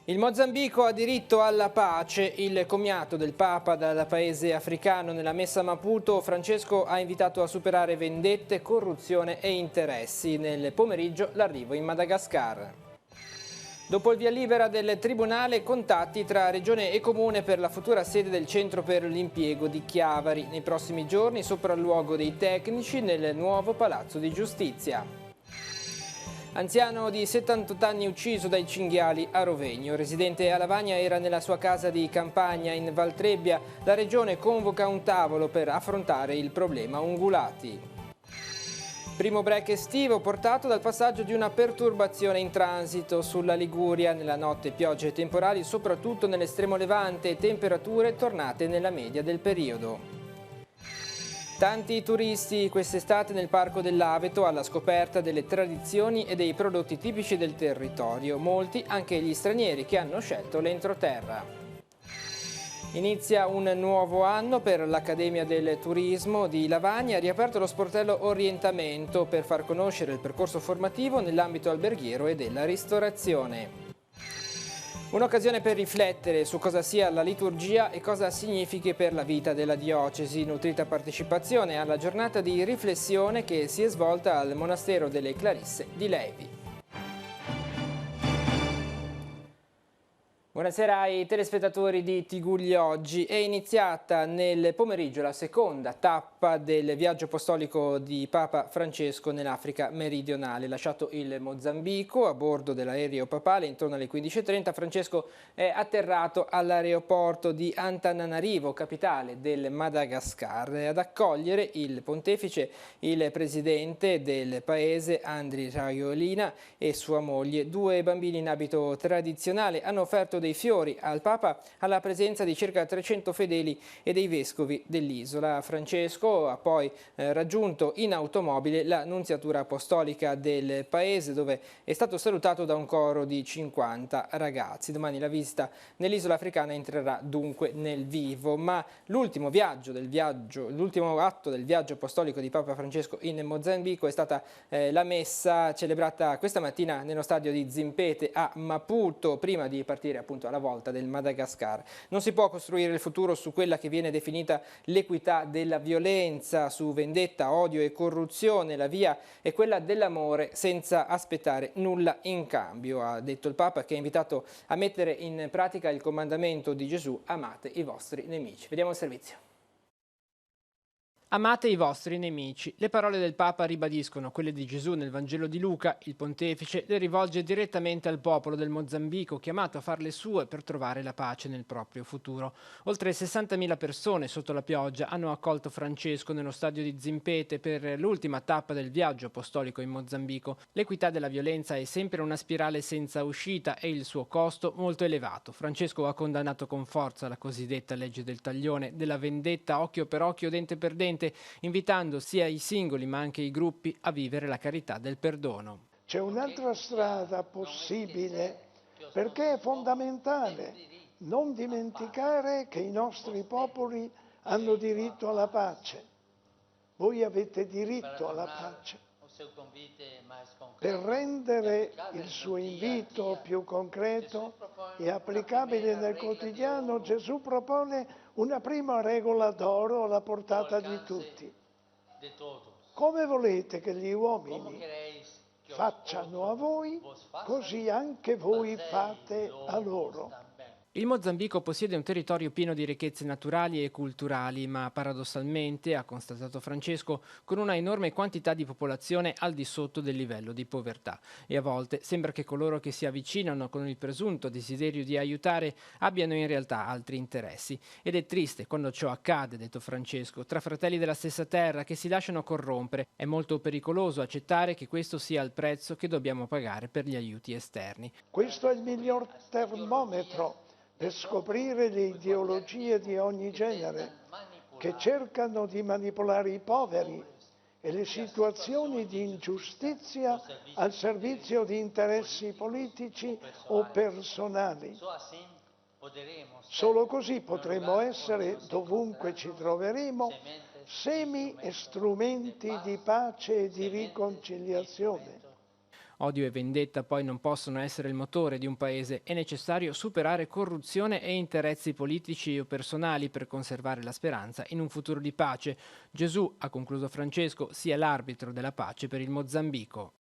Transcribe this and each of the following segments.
Il Mozambico ha diritto alla pace. Il commiato del Papa dal paese africano nella messa a Maputo, Francesco ha invitato a superare vendette, corruzione e interessi. Nel pomeriggio l'arrivo in Madagascar. Dopo il via libera del Tribunale, contatti tra Regione e Comune per la futura sede del Centro per l'Impiego di Chiavari. Nei prossimi giorni sopralluogo dei tecnici nel nuovo Palazzo di Giustizia. Anziano di 78 anni ucciso dai cinghiali a Rovegno. Residente a Lavagna, era nella sua casa di campagna in Valtrebbia. La regione convoca un tavolo per affrontare il problema ungulati. Primo break estivo portato dal passaggio di una perturbazione in transito sulla Liguria. Nella notte piogge e temporali, soprattutto nell'estremo levante, e temperature tornate nella media del periodo. Tanti turisti quest'estate nel Parco dell'Aveto alla scoperta delle tradizioni e dei prodotti tipici del territorio. Molti anche gli stranieri che hanno scelto l'entroterra. Inizia un nuovo anno per l'Accademia del Turismo di Lavagna. Ha riaperto lo sportello Orientamento per far conoscere il percorso formativo nell'ambito alberghiero e della ristorazione. Un'occasione per riflettere su cosa sia la liturgia e cosa significhi per la vita della diocesi. Nutrita partecipazione alla giornata di riflessione che si è svolta al Monastero delle Clarisse di Levi. Buonasera ai telespettatori di Tigugli Oggi. È iniziata nel pomeriggio la seconda tappa del viaggio apostolico di Papa Francesco nell'Africa meridionale. Lasciato il Mozambico a bordo dell'aereo papale intorno alle 15:30, Francesco è atterrato all'aeroporto di Antananarivo, capitale del Madagascar. Ad accogliere il pontefice il presidente del paese Andry Rajoelina e sua moglie. Due bambini in abito tradizionale hanno offerto dei fiori al Papa alla presenza di circa 300 fedeli e dei vescovi dell'isola. Francesco ha poi raggiunto in automobile la nunziatura apostolica del paese, dove è stato salutato da un coro di 50 ragazzi. Domani la visita nell'isola africana entrerà dunque nel vivo, ma l'ultimo atto del viaggio apostolico di Papa Francesco in Mozambico è stata la messa celebrata questa mattina nello stadio di Zimpete a Maputo, prima di partire appunto alla volta del Madagascar. Non si può costruire il futuro su quella che viene definita l'equità della violenza, su vendetta, odio e corruzione. La via è quella dell'amore senza aspettare nulla in cambio, ha detto il Papa, che ha invitato a mettere in pratica il comandamento di Gesù: amate i vostri nemici. Vediamo il servizio. Amate i vostri nemici. Le parole del Papa ribadiscono quelle di Gesù nel Vangelo di Luca. Il pontefice le rivolge direttamente al popolo del Mozambico, chiamato a farle sue per trovare la pace nel proprio futuro. Oltre 60.000 persone sotto la pioggia hanno accolto Francesco nello stadio di Zimpete per l'ultima tappa del viaggio apostolico in Mozambico. L'equità della violenza è sempre una spirale senza uscita e il suo costo molto elevato. Francesco ha condannato con forza la cosiddetta legge del taglione, della vendetta occhio per occhio, dente per dente, invitando sia i singoli ma anche i gruppi a vivere la carità del perdono. C'è un'altra strada possibile, perché è fondamentale non dimenticare che i nostri popoli hanno diritto alla pace. Voi avete diritto alla pace. Per rendere il suo invito più concreto e applicabile nel quotidiano, Gesù propone una prima regola d'oro alla portata di tutti. Come volete che gli uomini facciano a voi, così anche voi fate a loro. Il Mozambico possiede un territorio pieno di ricchezze naturali e culturali, ma paradossalmente, ha constatato Francesco, con una enorme quantità di popolazione al di sotto del livello di povertà. E a volte sembra che coloro che si avvicinano con il presunto desiderio di aiutare abbiano in realtà altri interessi. Ed è triste quando ciò accade, detto Francesco, tra fratelli della stessa terra che si lasciano corrompere. È molto pericoloso accettare che questo sia il prezzo che dobbiamo pagare per gli aiuti esterni. Questo è il miglior termometro per scoprire le ideologie di ogni genere che cercano di manipolare i poveri e le situazioni di ingiustizia al servizio di interessi politici o personali. Solo così potremo essere, dovunque ci troveremo, semi e strumenti di pace e di riconciliazione. Odio e vendetta poi non possono essere il motore di un paese, è necessario superare corruzione e interessi politici o personali per conservare la speranza in un futuro di pace. Gesù, ha concluso Francesco, sia l'arbitro della pace per il Mozambico.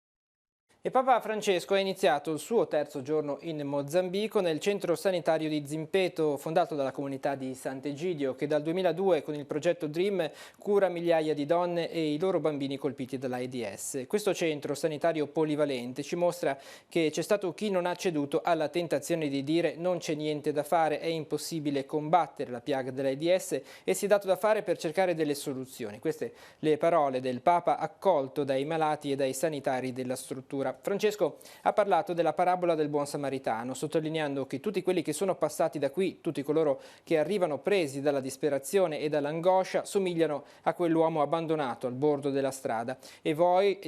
E Papa Francesco ha iniziato il suo terzo giorno in Mozambico nel centro sanitario di Zimpeto, fondato dalla comunità di Sant'Egidio, che dal 2002 con il progetto DREAM cura migliaia di donne e i loro bambini colpiti dall'AIDS. Questo centro sanitario polivalente ci mostra che c'è stato chi non ha ceduto alla tentazione di dire non c'è niente da fare, è impossibile combattere la piaga dell'AIDS e si è dato da fare per cercare delle soluzioni. Queste le parole del Papa accolto dai malati e dai sanitari della struttura. Francesco ha parlato della parabola del buon samaritano, sottolineando che tutti quelli che sono passati da qui, tutti coloro che arrivano presi dalla disperazione e dall'angoscia, somigliano a quell'uomo abbandonato al bordo della strada. E voi,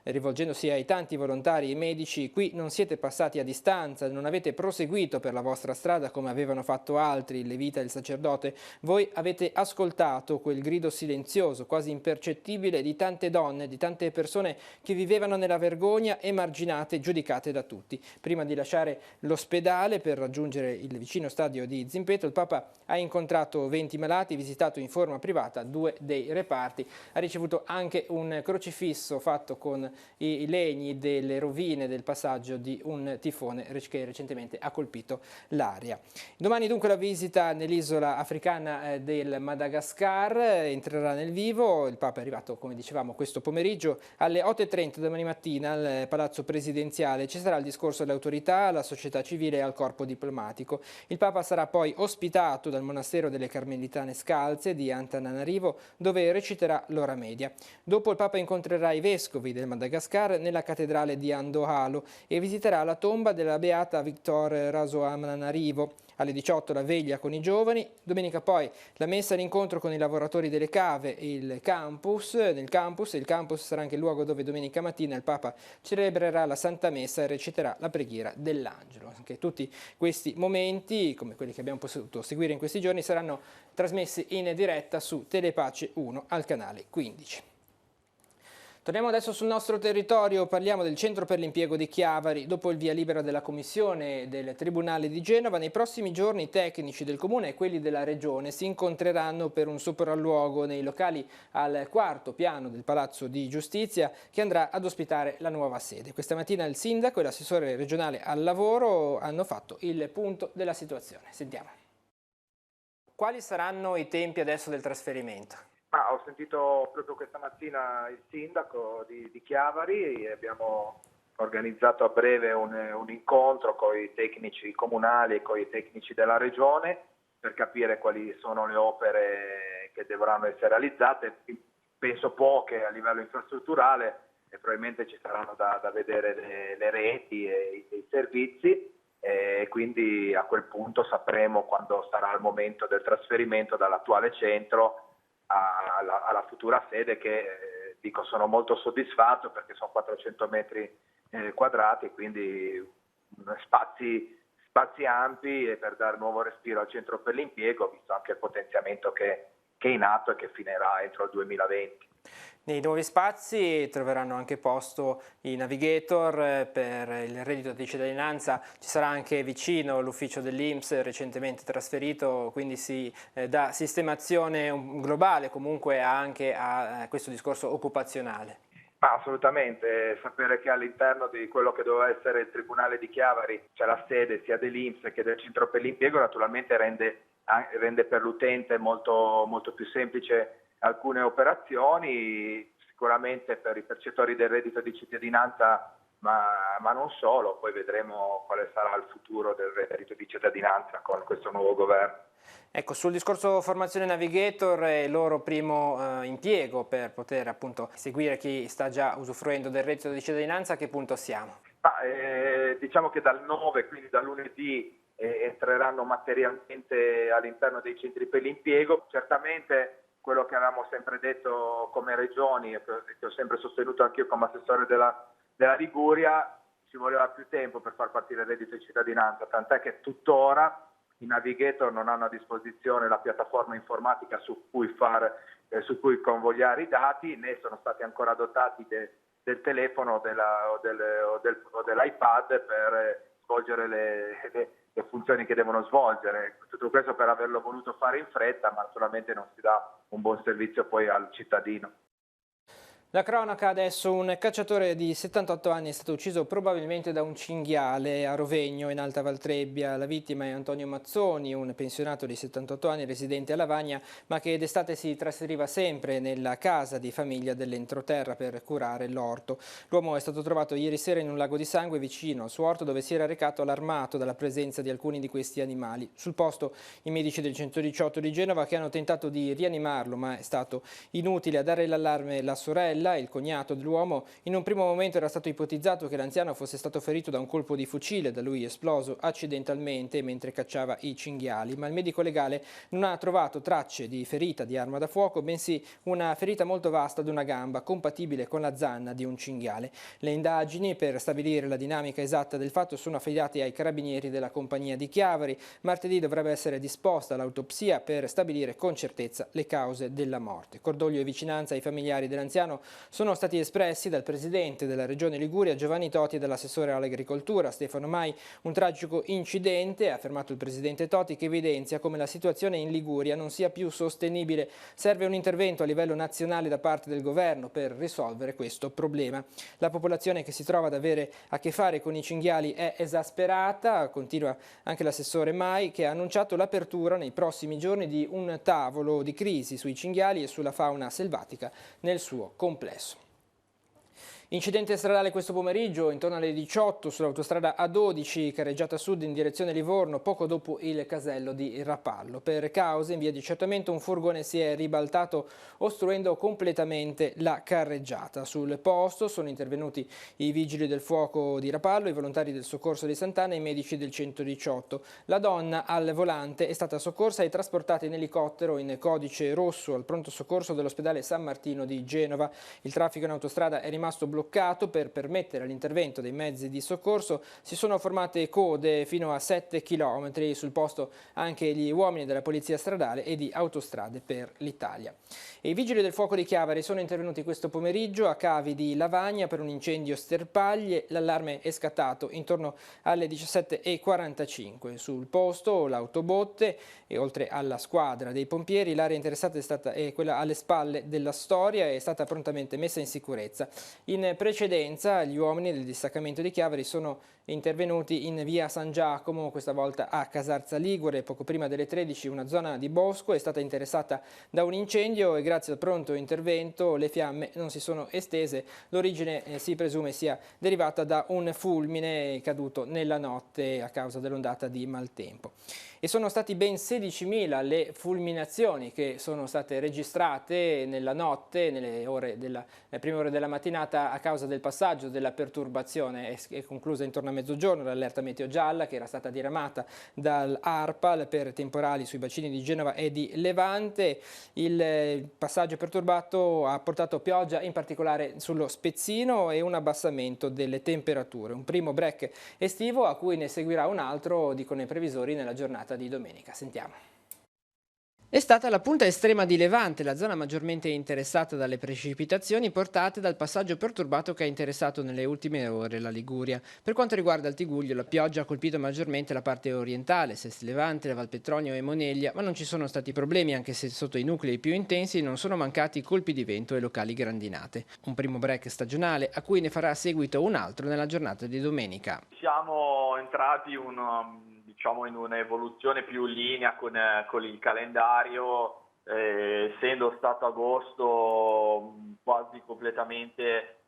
rivolgendosi ai tanti volontari e medici, qui non siete passati a distanza, non avete proseguito per la vostra strada come avevano fatto altri, il levita e il sacerdote. Voi avete ascoltato quel grido silenzioso, quasi impercettibile, di tante donne, di tante persone che vivevano nella vergogna, emarginate, giudicate da tutti. Prima di lasciare l'ospedale per raggiungere il vicino stadio di Zimpeto, il Papa ha incontrato 20 malati, visitato in forma privata 2 dei reparti, ha ricevuto anche un crocifisso fatto con i legni delle rovine del passaggio di un tifone che recentemente ha colpito l'area. Domani dunque la visita nell'isola africana del Madagascar entrerà nel vivo. Il Papa è arrivato, come dicevamo, questo pomeriggio alle 8:30 domani mattina al Palazzo Presidenziale. Ci sarà il discorso alle autorità, alla società civile e al corpo diplomatico. Il Papa sarà poi ospitato dal monastero delle Carmelitane Scalze di Antananarivo, dove reciterà l'ora media. Dopo il Papa incontrerà i vescovi del Madagascar nella cattedrale di Andohalo e visiterà la tomba della beata Victor Rasoananarivo. Alle 18 la veglia con i giovani, domenica poi la messa all'incontro con i lavoratori delle cave e il campus. Il campus sarà anche il luogo dove domenica mattina il Papa celebrerà la Santa Messa e reciterà la preghiera dell'Angelo. Anche tutti questi momenti, come quelli che abbiamo potuto seguire in questi giorni, saranno trasmessi in diretta su Telepace 1 al canale 15. Torniamo adesso sul nostro territorio, parliamo del Centro per l'Impiego di Chiavari. Dopo il via libera della Commissione del Tribunale di Genova, nei prossimi giorni i tecnici del Comune e quelli della Regione si incontreranno per un sopralluogo nei locali al 4° piano del Palazzo di Giustizia che andrà ad ospitare la nuova sede. Questa mattina il Sindaco e l'assessore regionale al lavoro hanno fatto il punto della situazione. Sentiamo. Quali saranno i tempi adesso del trasferimento? Ho sentito proprio questa mattina il sindaco di Chiavari e abbiamo organizzato a breve un incontro con i tecnici comunali e con i tecnici della regione per capire quali sono le opere che dovranno essere realizzate. Penso poche a livello infrastrutturale e probabilmente ci saranno da vedere le reti e i servizi e quindi a quel punto sapremo quando sarà il momento del trasferimento dall'attuale centro alla futura sede che dico sono molto soddisfatto perché sono 400 metri quadrati, quindi spazi ampi e per dare nuovo respiro al centro per l'impiego, visto anche il potenziamento che è in atto e che finirà entro il 2020. Nei nuovi spazi troveranno anche posto i navigator per il reddito di cittadinanza, ci sarà anche vicino l'ufficio dell'INPS recentemente trasferito, quindi si dà sistemazione globale comunque anche a questo discorso occupazionale. Assolutamente, sapere che all'interno di quello che doveva essere il Tribunale di Chiavari c'è la sede sia dell'INPS che del Centro per l'Impiego naturalmente rende per l'utente molto, molto più semplice alcune operazioni, sicuramente per i percettori del reddito di cittadinanza, ma non solo, poi vedremo quale sarà il futuro del reddito di cittadinanza con questo nuovo governo. Ecco, sul discorso formazione navigator è il loro primo impiego per poter appunto seguire chi sta già usufruendo del reddito di cittadinanza, a che punto siamo? Diciamo che dal 9, quindi da lunedì, entreranno materialmente all'interno dei centri per l'impiego. Certamente quello che avevamo sempre detto come regioni e che ho sempre sostenuto anch'io come assessore della Liguria, ci voleva più tempo per far partire il reddito di cittadinanza, tant'è che tuttora i navigator non hanno a disposizione la piattaforma informatica su cui convogliare i dati, né sono stati ancora dotati del telefono o dell'iPad per svolgere le funzioni che devono svolgere. Tutto questo per averlo voluto fare in fretta, ma naturalmente non si dà un buon servizio poi al cittadino. La cronaca adesso: un cacciatore di 78 anni è stato ucciso probabilmente da un cinghiale a Rovegno, in Alta Valtrebbia. La vittima è Antonio Mazzoni, un pensionato di 78 anni residente a Lavagna, ma che d'estate si trasferiva sempre nella casa di famiglia dell'entroterra per curare l'orto. L'uomo è stato trovato ieri sera in un lago di sangue vicino al suo orto, dove si era recato allarmato dalla presenza di alcuni di questi animali. Sul posto i medici del 118 di Genova, che hanno tentato di rianimarlo, ma è stato inutile. A dare l'allarme la sorella, il cognato dell'uomo. In un primo momento era stato ipotizzato che l'anziano fosse stato ferito da un colpo di fucile da lui esploso accidentalmente mentre cacciava i cinghiali, ma il medico legale non ha trovato tracce di ferita di arma da fuoco, bensì una ferita molto vasta ad una gamba compatibile con la zanna di un cinghiale. Le indagini per stabilire la dinamica esatta del fatto sono affidate ai carabinieri della compagnia di Chiavari. Martedì dovrebbe essere disposta l'autopsia per stabilire con certezza le cause della morte. Cordoglio e vicinanza ai familiari dell'anziano sono stati espressi dal presidente della Regione Liguria Giovanni Toti e dall'assessore all'agricoltura Stefano Mai. Un tragico incidente, ha affermato il presidente Toti, che evidenzia come la situazione in Liguria non sia più sostenibile. Serve un intervento a livello nazionale da parte del governo per risolvere questo problema. La popolazione che si trova ad avere a che fare con i cinghiali è esasperata, continua anche l'assessore Mai, che ha annunciato l'apertura nei prossimi giorni di un tavolo di crisi sui cinghiali e sulla fauna selvatica nel suo complesso. Incidente stradale questo pomeriggio intorno alle 18 sull'autostrada A12, carreggiata sud in direzione Livorno, poco dopo il casello di Rapallo. Per cause in via di accertamento un furgone si è ribaltato ostruendo completamente la carreggiata. Sul posto sono intervenuti i vigili del fuoco di Rapallo, i volontari del soccorso di Sant'Anna e i medici del 118. La donna al volante è stata soccorsa e trasportata in elicottero in codice rosso al pronto soccorso dell'ospedale San Martino di Genova. Il traffico in autostrada è rimasto bloccato. Per permettere l'intervento dei mezzi di soccorso si sono formate code fino a 7 km. Sul posto anche gli uomini della Polizia Stradale e di Autostrade per l'Italia. E i vigili del fuoco di Chiavari sono intervenuti questo pomeriggio a Cavi di Lavagna per un incendio sterpaglie. L'allarme è scattato intorno alle 17:45. Sul posto l'autobotte e oltre alla squadra dei pompieri l'area interessata è quella alle spalle della Storia e è stata prontamente messa in sicurezza. In precedenza gli uomini del distaccamento di Chiavari sono intervenuti in via San Giacomo, questa volta a Casarza Ligure. Poco prima delle 13 una zona di bosco è stata interessata da un incendio e grazie al pronto intervento le fiamme non si sono estese. L'origine si presume sia derivata da un fulmine caduto nella notte a causa dell'ondata di maltempo. E sono stati ben 16.000 le fulminazioni che sono state registrate nella notte, nelle prime ore della mattinata, a causa del passaggio della perturbazione. È conclusa intorno a mezzogiorno l'allerta meteo gialla che era stata diramata dall'ARPAL per temporali sui bacini di Genova e di Levante. Il passaggio perturbato ha portato pioggia in particolare sullo Spezzino e un abbassamento delle temperature. Un primo break estivo a cui ne seguirà un altro, dicono i previsori, nella giornata di domenica. Sentiamo. È stata la punta estrema di Levante, la zona maggiormente interessata dalle precipitazioni portate dal passaggio perturbato che ha interessato nelle ultime ore la Liguria. Per quanto riguarda il Tiguglio, la pioggia ha colpito maggiormente la parte orientale, Sesti Levante, la Valpetronio e Moneglia, ma non ci sono stati problemi, anche se sotto i nuclei più intensi non sono mancati colpi di vento e locali grandinate. Un primo break stagionale a cui ne farà seguito un altro nella giornata di domenica. Siamo entrati in un'evoluzione più in linea con il calendario, essendo stato agosto quasi completamente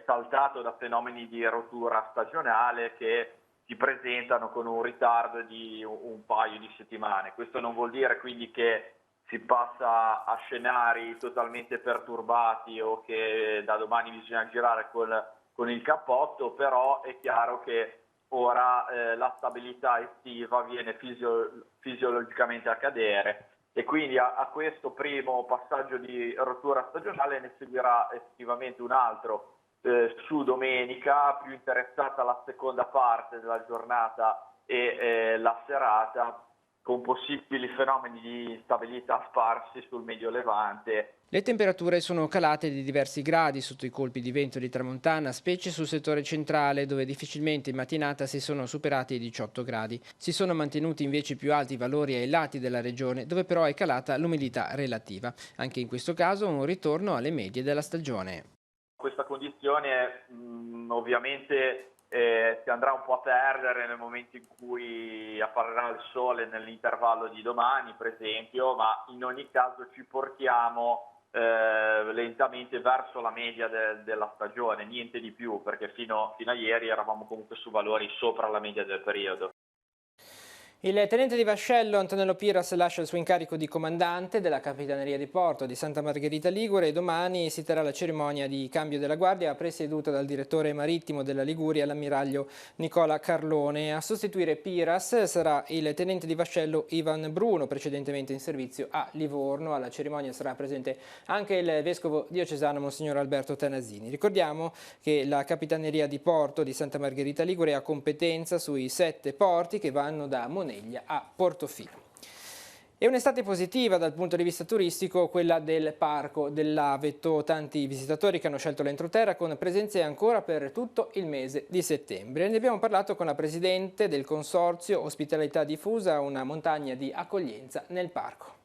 saltato da fenomeni di rottura stagionale che si presentano con un ritardo di un paio di settimane. Questo non vuol dire quindi che si passa a scenari totalmente perturbati o che da domani bisogna girare con il cappotto, però è chiaro che ora la stabilità estiva viene fisiologicamente a cadere e quindi a questo primo passaggio di rottura stagionale ne seguirà effettivamente un altro su domenica, più interessata alla seconda parte della giornata e la serata, con possibili fenomeni di instabilità sparsi sul Medio Levante. Le temperature sono calate di diversi gradi sotto i colpi di vento di tramontana, specie sul settore centrale, dove difficilmente in mattinata si sono superati i 18 gradi. Si sono mantenuti invece più alti i valori ai lati della regione, dove però è calata l'umidità relativa. Anche in questo caso un ritorno alle medie della stagione. Questa condizione ovviamente si andrà un po' a perdere nel momento in cui apparirà il sole nell'intervallo di domani, per esempio, ma in ogni caso ci portiamo lentamente verso la media della stagione, niente di più, perché fino a ieri eravamo comunque su valori sopra la media del periodo. Il tenente di vascello Antonello Piras lascia il suo incarico di comandante della Capitaneria di Porto di Santa Margherita Ligure e domani si terrà la cerimonia di cambio della guardia presieduta dal direttore marittimo della Liguria, l'ammiraglio Nicola Carlone. A sostituire Piras sarà il tenente di vascello Ivan Bruno, precedentemente in servizio a Livorno. Alla cerimonia sarà presente anche il vescovo diocesano Monsignor Alberto Tanasini. Ricordiamo che la Capitaneria di Porto di Santa Margherita Ligure ha competenza sui 7 porti che vanno da Moneglia a Portofino. È un'estate positiva dal punto di vista turistico quella del Parco dell'Aveto. Tanti visitatori che hanno scelto l'entroterra con presenze ancora per tutto il mese di settembre. Ne abbiamo parlato con la presidente del consorzio Ospitalità Diffusa, una montagna di accoglienza nel parco.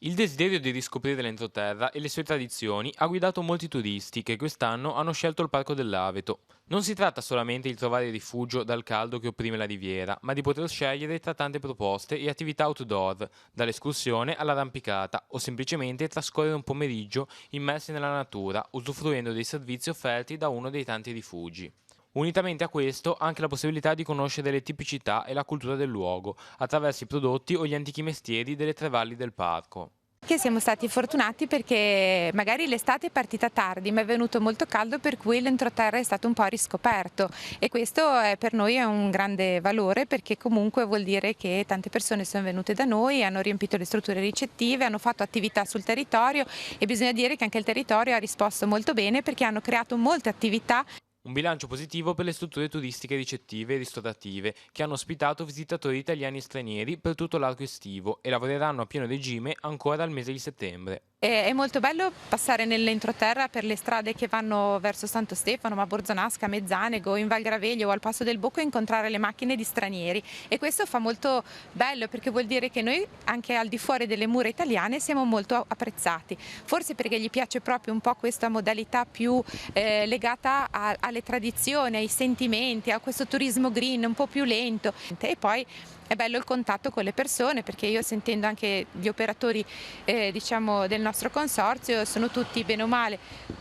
Il desiderio di riscoprire l'entroterra e le sue tradizioni ha guidato molti turisti che quest'anno hanno scelto il Parco dell'Aveto. Non si tratta solamente di trovare rifugio dal caldo che opprime la riviera, ma di poter scegliere tra tante proposte e attività outdoor, dall'escursione all'arrampicata o semplicemente trascorrere un pomeriggio immersi nella natura, usufruendo dei servizi offerti da uno dei tanti rifugi. Unitamente a questo, anche la possibilità di conoscere le tipicità e la cultura del luogo, attraverso i prodotti o gli antichi mestieri delle 3 valli del parco. Che siamo stati fortunati perché magari l'estate è partita tardi, ma è venuto molto caldo, per cui l'entroterra è stato un po' riscoperto, e questo per noi è un grande valore, perché comunque vuol dire che tante persone sono venute da noi, hanno riempito le strutture ricettive, hanno fatto attività sul territorio, e bisogna dire che anche il territorio ha risposto molto bene, perché hanno creato molte attività. Un bilancio positivo per le strutture turistiche ricettive e ristorative che hanno ospitato visitatori italiani e stranieri per tutto l'arco estivo e lavoreranno a pieno regime ancora al mese di settembre. È molto bello passare nell'entroterra per le strade che vanno verso Santo Stefano, ma Borzonasca, Mezzanego, in Val Graveglio o al Passo del Bocco, e incontrare le macchine di stranieri, e questo fa molto bello, perché vuol dire che noi anche al di fuori delle mura italiane siamo molto apprezzati, forse perché gli piace proprio un po' questa modalità più legata alle tradizioni, ai sentimenti, a questo turismo green un po' più lento, e poi è bello il contatto con le persone, perché io, sentendo anche gli operatori diciamo del nostro consorzio, sono tutti bene o male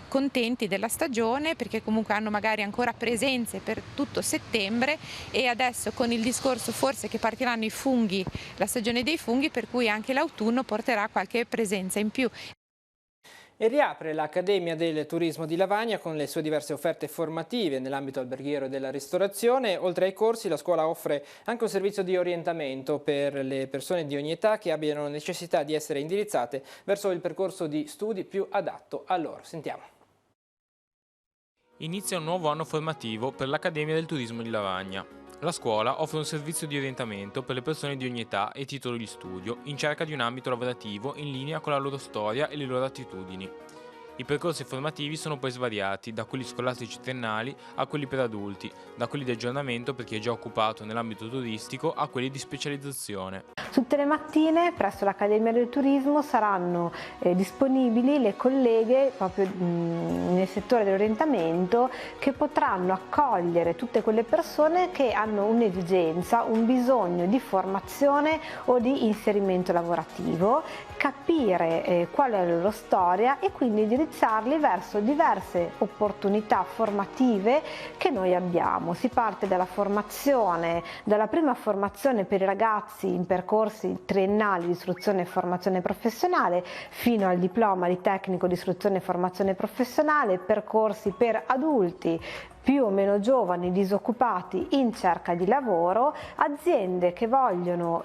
contenti della stagione, perché comunque hanno magari ancora presenze per tutto settembre, e adesso con il discorso forse che partiranno i funghi, la stagione dei funghi, per cui anche l'autunno porterà qualche presenza in più. E riapre l'Accademia del Turismo di Lavagna con le sue diverse offerte formative nell'ambito alberghiero e della ristorazione. Oltre ai corsi, la scuola offre anche un servizio di orientamento per le persone di ogni età che abbiano necessità di essere indirizzate verso il percorso di studi più adatto a loro. Sentiamo. Inizia un nuovo anno formativo per l'Accademia del Turismo di Lavagna. La scuola offre un servizio di orientamento per le persone di ogni età e titolo di studio in cerca di un ambito lavorativo in linea con la loro storia e le loro attitudini. I percorsi formativi sono poi svariati, da quelli scolastici triennali a quelli per adulti, da quelli di aggiornamento per chi è già occupato nell'ambito turistico a quelli di specializzazione. Tutte le mattine presso l'Accademia del Turismo saranno disponibili le colleghe proprio nel settore dell'orientamento, che potranno accogliere tutte quelle persone che hanno un'esigenza, un bisogno di formazione o di inserimento lavorativo, capire qual è la loro storia e quindi indirizzarli verso diverse opportunità formative che noi abbiamo. Si parte dalla formazione, dalla prima formazione per i ragazzi in percorsi triennali di istruzione e formazione professionale, fino al diploma di tecnico di istruzione e formazione professionale, percorsi per adulti più o meno giovani disoccupati in cerca di lavoro, aziende che vogliono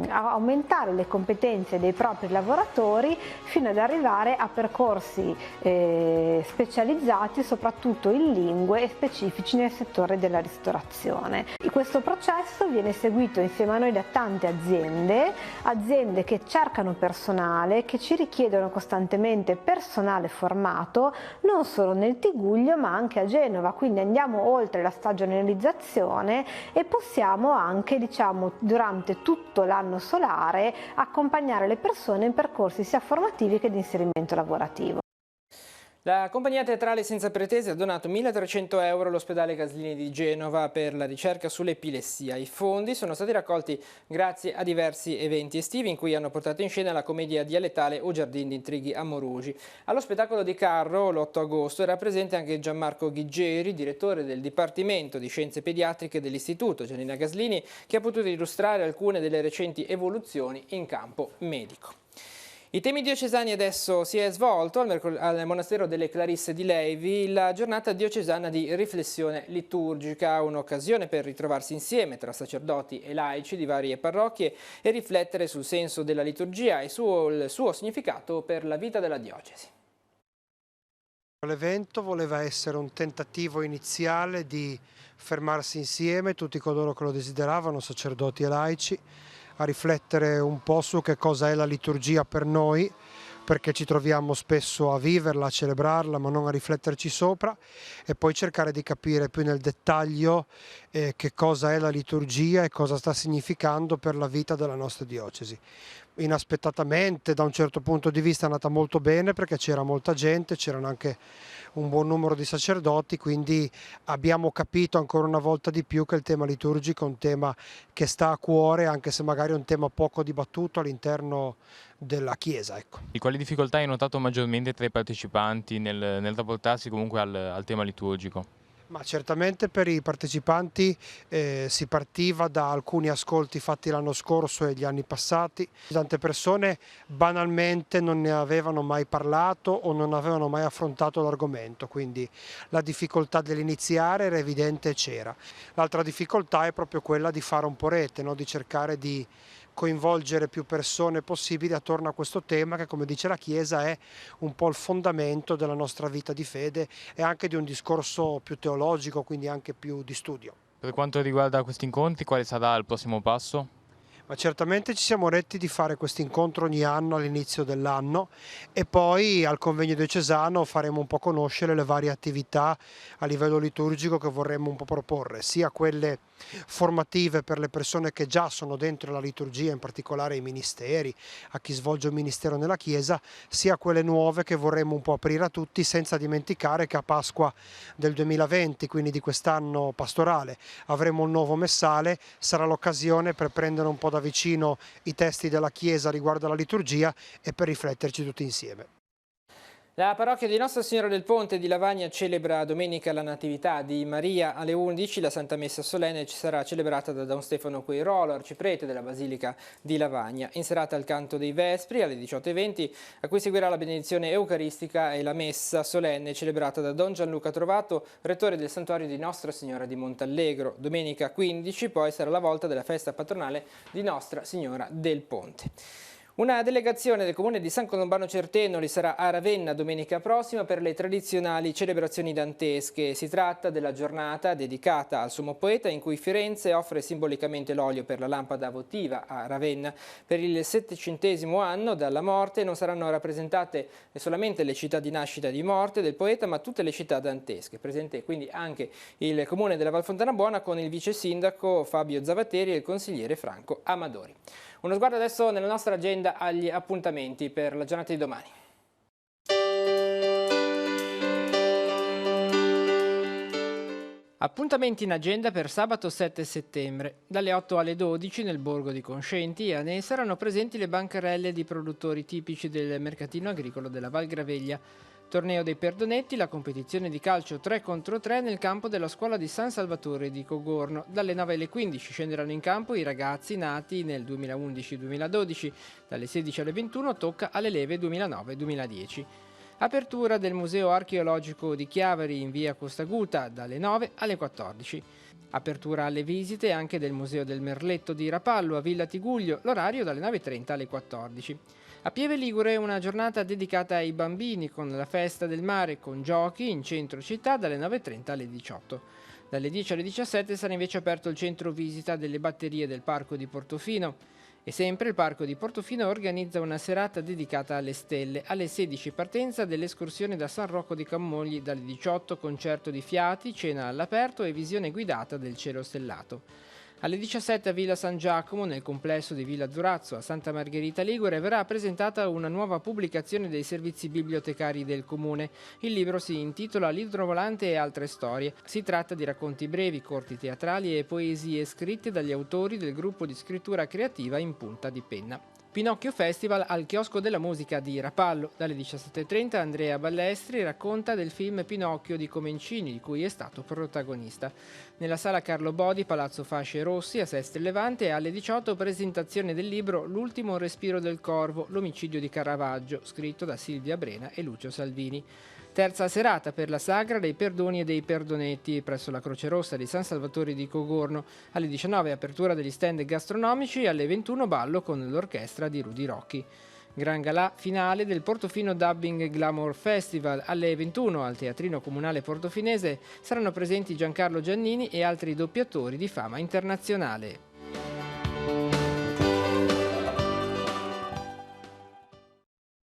aumentare le competenze dei propri lavoratori fino ad arrivare a percorsi specializzati soprattutto in lingue e specifici nel settore della ristorazione. Questo processo viene seguito insieme a noi da tante aziende che cercano personale, che ci richiedono costantemente personale formato, non solo nel Tiguglio ma anche a Genova, quindi andiamo oltre la stagionalizzazione e possiamo anche, durante tutto l'anno solare accompagnare le persone in percorsi sia formativi che di inserimento lavorativo. La compagnia teatrale Senza Pretese ha donato 1.300 euro all'ospedale Gaslini di Genova per la ricerca sull'epilessia. I fondi sono stati raccolti grazie a diversi eventi estivi in cui hanno portato in scena la commedia dialettale O Giardin di Intrighi a Morugi. Allo spettacolo di Carro, l'8 agosto, era presente anche Gianmarco Ghiggeri, direttore del Dipartimento di Scienze Pediatriche dell'Istituto Giannina Gaslini, che ha potuto illustrare alcune delle recenti evoluzioni in campo medico. I temi diocesani adesso si è svolto al monastero delle Clarisse di Levi la giornata diocesana di riflessione liturgica, un'occasione per ritrovarsi insieme tra sacerdoti e laici di varie parrocchie e riflettere sul senso della liturgia e sul suo significato per la vita della diocesi. L'evento voleva essere un tentativo iniziale di fermarsi insieme, tutti coloro che lo desideravano, sacerdoti e laici, a riflettere un po' su che cosa è la liturgia per noi, perché ci troviamo spesso a viverla, a celebrarla, ma non a rifletterci sopra, e poi cercare di capire più nel dettaglio che cosa è la liturgia e cosa sta significando per la vita della nostra diocesi. Inaspettatamente, da un certo punto di vista, è andata molto bene perché c'era molta gente, c'erano anche un buon numero di sacerdoti, quindi abbiamo capito ancora una volta di più che il tema liturgico è un tema che sta a cuore, anche se magari è un tema poco dibattuto all'interno della Chiesa. Ecco. E quali difficoltà hai notato maggiormente tra i partecipanti nel rapportarsi comunque al tema liturgico? Ma certamente per i partecipanti si partiva da alcuni ascolti fatti l'anno scorso e gli anni passati. Tante persone banalmente non ne avevano mai parlato o non avevano mai affrontato l'argomento, quindi la difficoltà dell'iniziare era evidente e c'era. L'altra difficoltà è proprio quella di fare un po' rete, no? Di cercare di coinvolgere più persone possibili attorno a questo tema che, come dice la Chiesa, è un po' il fondamento della nostra vita di fede e anche di un discorso più teologico, quindi anche più di studio. Per quanto riguarda questi incontri, quale sarà il prossimo passo? Ma certamente ci siamo retti di fare questo incontro ogni anno all'inizio dell'anno e poi al convegno diocesano faremo un po' conoscere le varie attività a livello liturgico che vorremmo un po' proporre, sia quelle formative per le persone che già sono dentro la liturgia, in particolare i ministeri, a chi svolge un ministero nella Chiesa, sia quelle nuove che vorremmo un po' aprire a tutti, senza dimenticare che a Pasqua del 2020, quindi di quest'anno pastorale, avremo un nuovo messale, sarà l'occasione per prendere un po' da vicino i testi della Chiesa riguardo alla liturgia e per rifletterci tutti insieme. La parrocchia di Nostra Signora del Ponte di Lavagna celebra domenica la Natività di Maria alle 11. La Santa Messa solenne ci sarà celebrata da Don Stefano Quairolo, arciprete della Basilica di Lavagna. In serata il canto dei Vespri alle 18:20, a cui seguirà la benedizione eucaristica e la Messa solenne celebrata da Don Gianluca Trovato, rettore del Santuario di Nostra Signora di Montallegro. Domenica 15 poi sarà la volta della festa patronale di Nostra Signora del Ponte. Una delegazione del comune di San Colombano Certenoli sarà a Ravenna domenica prossima per le tradizionali celebrazioni dantesche. Si tratta della giornata dedicata al sommo poeta in cui Firenze offre simbolicamente l'olio per la lampada votiva a Ravenna. Per il 700° anno dalla morte non saranno rappresentate solamente le città di nascita e di morte del poeta, ma tutte le città dantesche. Presente quindi anche il comune della Valfontana Buona con il vice sindaco Fabio Zavateri e il consigliere Franco Amadori. Uno sguardo adesso nella nostra agenda agli appuntamenti per la giornata di domani. Appuntamenti in agenda per sabato 7 settembre. Dalle 8 alle 12 nel borgo di Conscenti e a ne saranno presenti le bancarelle di produttori tipici del mercatino agricolo della Val Graveglia. Torneo dei Perdonetti, la competizione di calcio 3 contro 3 nel campo della scuola di San Salvatore di Cogorno. Dalle 9 alle 15 scenderanno in campo i ragazzi nati nel 2011-2012. Dalle 16 alle 21 tocca alle leve 2009-2010. Apertura del Museo Archeologico di Chiavari in via Costaguta dalle 9 alle 14. Apertura alle visite anche del Museo del Merletto di Rapallo a Villa Tiguglio, l'orario dalle 9:30 alle 14. A Pieve Ligure una giornata dedicata ai bambini con la festa del mare con giochi in centro città dalle 9:30 alle 18. Dalle 10 alle 17 sarà invece aperto il centro visita delle batterie del Parco di Portofino. E sempre il Parco di Portofino organizza una serata dedicata alle stelle. Alle 16 partenza dell'escursione da San Rocco di Camogli, dalle 18 concerto di fiati, cena all'aperto e visione guidata del cielo stellato. Alle 17 a Villa San Giacomo, nel complesso di Villa Durazzo a Santa Margherita Ligure, verrà presentata una nuova pubblicazione dei servizi bibliotecari del comune. Il libro si intitola L'idrovolante e altre storie. Si tratta di racconti brevi, corti teatrali e poesie scritte dagli autori del gruppo di scrittura creativa In Punta di Penna. Pinocchio Festival al Chiosco della Musica di Rapallo. Dalle 17:30 Andrea Ballestri racconta del film Pinocchio di Comencini, di cui è stato protagonista. Nella sala Carlo Bodi, Palazzo Fasce Rossi, a Seste Levante, alle 18 presentazione del libro L'ultimo respiro del corvo, l'omicidio di Caravaggio, scritto da Silvia Brena e Lucio Salvini. Terza serata per la sagra dei perdoni e dei perdonetti presso la Croce Rossa di San Salvatore di Cogorno. Alle 19 apertura degli stand gastronomici, alle 21 ballo con l'orchestra di Rudy Rocchi. Gran galà finale del Portofino Dubbing Glamour Festival. Alle 21 al Teatrino Comunale Portofinese saranno presenti Giancarlo Giannini e altri doppiatori di fama internazionale.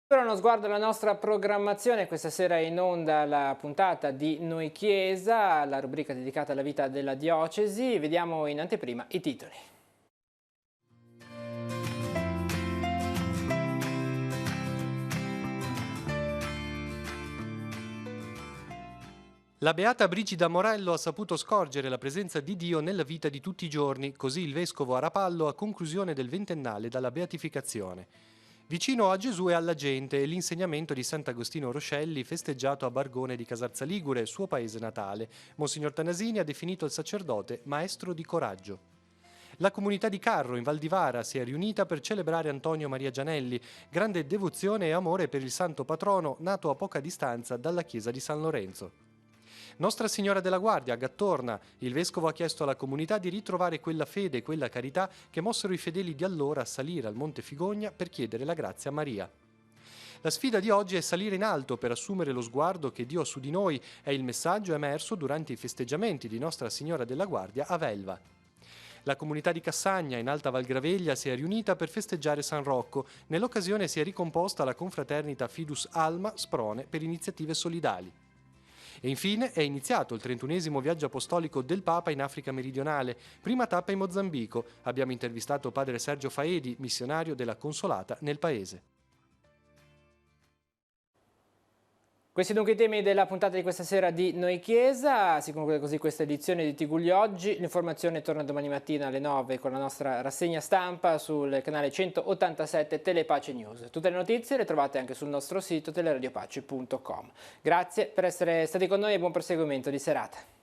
Ora uno sguardo alla nostra programmazione. Questa sera è in onda la puntata di Noi Chiesa, la rubrica dedicata alla vita della diocesi. Vediamo in anteprima i titoli. La beata Brigida Morello ha saputo scorgere la presenza di Dio nella vita di tutti i giorni, così il vescovo a Rapallo a conclusione del ventennale dalla beatificazione. Vicino a Gesù e alla gente è l'insegnamento di Sant'Agostino Roscelli festeggiato a Bargone di Casarza Ligure, suo paese natale. Monsignor Tanasini ha definito il sacerdote maestro di coraggio. La comunità di Carro in Val di Vara si è riunita per celebrare Antonio Maria Gianelli, grande devozione e amore per il santo patrono nato a poca distanza dalla chiesa di San Lorenzo. Nostra Signora della Guardia a Gattorna, il vescovo ha chiesto alla comunità di ritrovare quella fede e quella carità che mossero i fedeli di allora a salire al Monte Figogna per chiedere la grazia a Maria. La sfida di oggi è salire in alto per assumere lo sguardo che Dio ha su di noi, è il messaggio emerso durante i festeggiamenti di Nostra Signora della Guardia a Velva. La comunità di Cassagna, in Alta Val Graveglia, si è riunita per festeggiare San Rocco. Nell'occasione si è ricomposta la confraternita Fidus Alma Sprone per iniziative solidali. E infine è iniziato il 31esimo viaggio apostolico del Papa in Africa meridionale, prima tappa in Mozambico. Abbiamo intervistato padre Sergio Faedi, missionario della Consolata nel paese. Questi dunque i temi della puntata di questa sera di Noi Chiesa. Si conclude così questa edizione di TG Oggi. L'informazione torna domani mattina alle 9 con la nostra rassegna stampa sul canale 187 Telepace News. Tutte le notizie le trovate anche sul nostro sito teleradiopace.com. Grazie per essere stati con noi e buon proseguimento di serata.